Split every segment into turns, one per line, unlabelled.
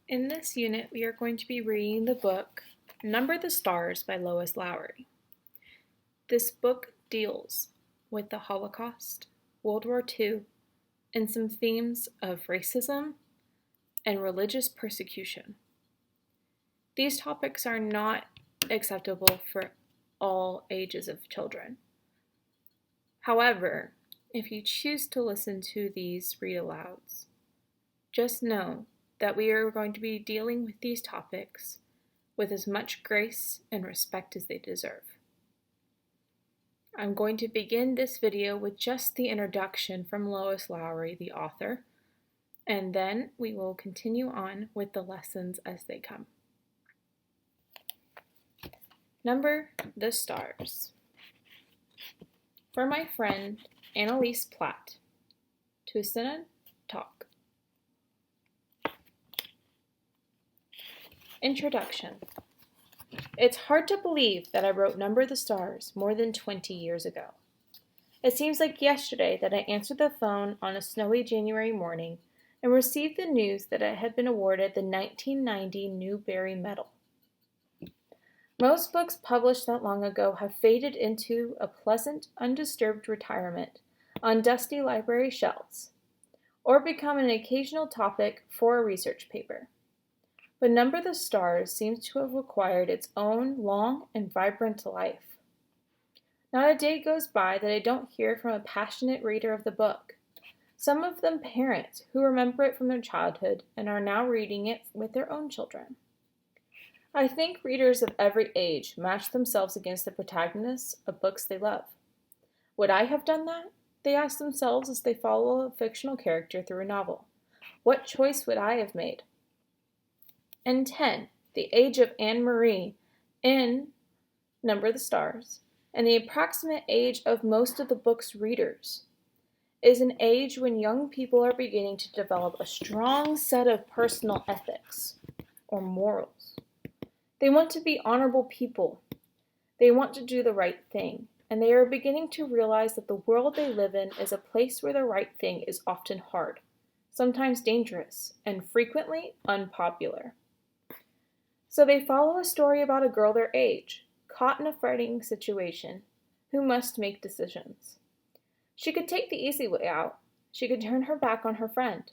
In this unit, we are going to be reading the book Number the Stars by Lois Lowry. This book deals with the Holocaust, World War II, and some themes of racism and religious persecution. These topics are not acceptable for all ages of children. However, if you choose to listen to these read-alouds, just know that we are going to be dealing with these topics with as much grace and respect as they deserve. I'm going to begin this video with just the introduction from Lois Lowry, the author, and then we will continue on with the lessons as they come. Number the Stars. For my friend Annalise Platt, to Synod Talk. Introduction. It's hard to believe that I wrote Number the Stars more than 20 years ago. It seems like yesterday that I answered the phone on a snowy January morning and received the news that I had been awarded the 1990 Newbery Medal. Most books published that long ago have faded into a pleasant, undisturbed retirement on dusty library shelves, or become an occasional topic for a research paper. But Number the Stars seems to have acquired its own long and vibrant life. Not a day goes by that I don't hear from a passionate reader of the book, some of them parents who remember it from their childhood and are now reading it with their own children. I think readers of every age match themselves against the protagonists of books they love. Would I have done that? They ask themselves as they follow a fictional character through a novel. What choice would I have made? And 10, the age of Anne-Marie in Number the Stars, and the approximate age of most of the book's readers, is an age when young people are beginning to develop a strong set of personal ethics or morals. They want to be honorable people. They want to do the right thing, and they are beginning to realize that the world they live in is a place where the right thing is often hard, sometimes dangerous, and frequently unpopular. So they follow a story about a girl their age, caught in a frightening situation, who must make decisions. She could take the easy way out. She could turn her back on her friend.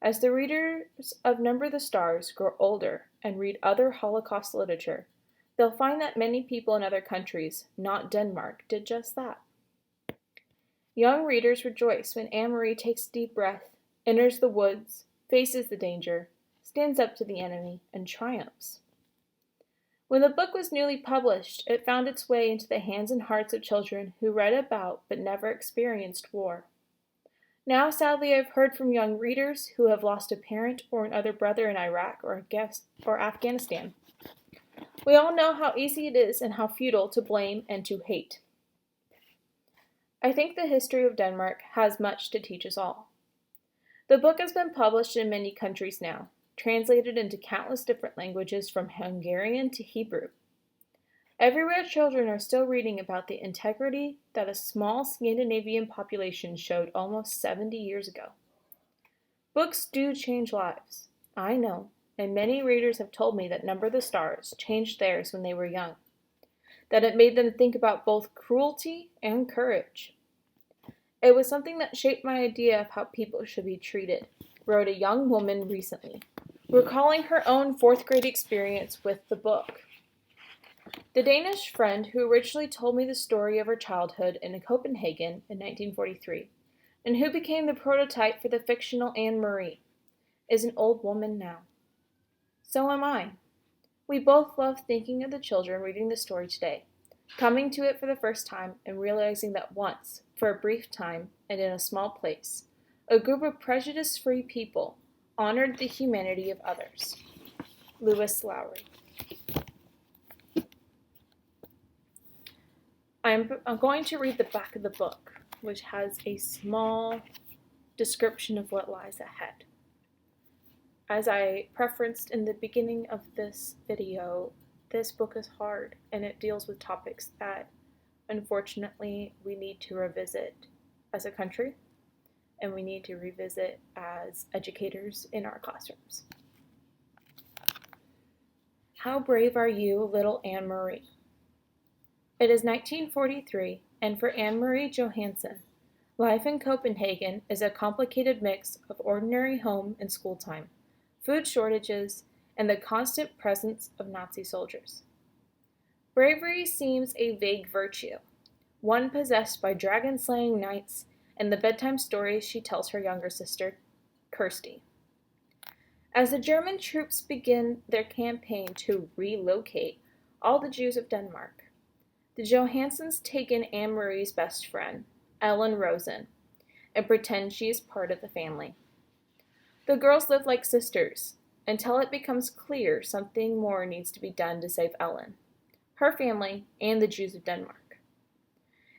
As the readers of Number the Stars grow older and read other Holocaust literature, they'll find that many people in other countries, not Denmark, did just that. Young readers rejoice when Anne-Marie takes a deep breath, enters the woods, faces the danger, stands up to the enemy, and triumphs. When the book was newly published, it found its way into the hands and hearts of children who read about but never experienced war. Now, sadly, I've heard from young readers who have lost a parent or another brother in Iraq or Afghanistan. We all know how easy it is and how futile to blame and to hate. I think the history of Denmark has much to teach us all. The book has been published in many countries now, translated into countless different languages from Hungarian to Hebrew. Everywhere children are still reading about the integrity that a small Scandinavian population showed almost 70 years ago. Books do change lives, I know, and many readers have told me that Number the Stars changed theirs when they were young, that it made them think about both cruelty and courage. It was something that shaped my idea of how people should be treated, wrote a young woman recently, recalling her own fourth-grade experience with the book. The Danish friend who originally told me the story of her childhood in Copenhagen in 1943, and who became the prototype for the fictional Anne-Marie, is an old woman now. So am I. We both love thinking of the children reading the story today, coming to it for the first time and realizing that once, for a brief time and in a small place, a group of prejudice-free people honored the humanity of others. Lois Lowry. I'm going to read the back of the book, which has a small description of what lies ahead. As I preferenced in the beginning of this video, this book is hard and it deals with topics that, unfortunately, we need to revisit as a country and we need to revisit as educators in our classrooms. How brave are you, little Anne Marie? It is 1943, and for Anne Marie Johansen, life in Copenhagen is a complicated mix of ordinary home and school time, food shortages, and the constant presence of Nazi soldiers. Bravery seems a vague virtue, one possessed by dragon-slaying knights and the bedtime stories she tells her younger sister, Kirsty. As the German troops begin their campaign to relocate all the Jews of Denmark, the Johansons take in Anne Marie's best friend, Ellen Rosen, and pretend she is part of the family. The girls live like sisters until it becomes clear something more needs to be done to save Ellen, her family, and the Jews of Denmark.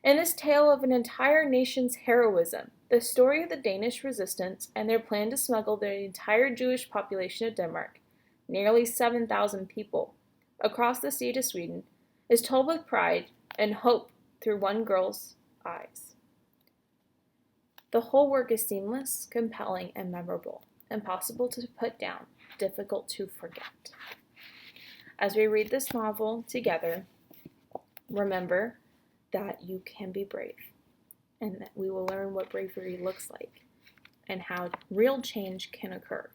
In this tale of an entire nation's heroism, the story of the Danish resistance and their plan to smuggle the entire Jewish population of Denmark, nearly 7,000 people, across the sea to Sweden, is told with pride and hope through one girl's eyes. The whole work is seamless, compelling, and memorable, impossible to put down, difficult to forget. As we read this novel together, remember that you can be brave, and that we will learn what bravery looks like and how real change can occur.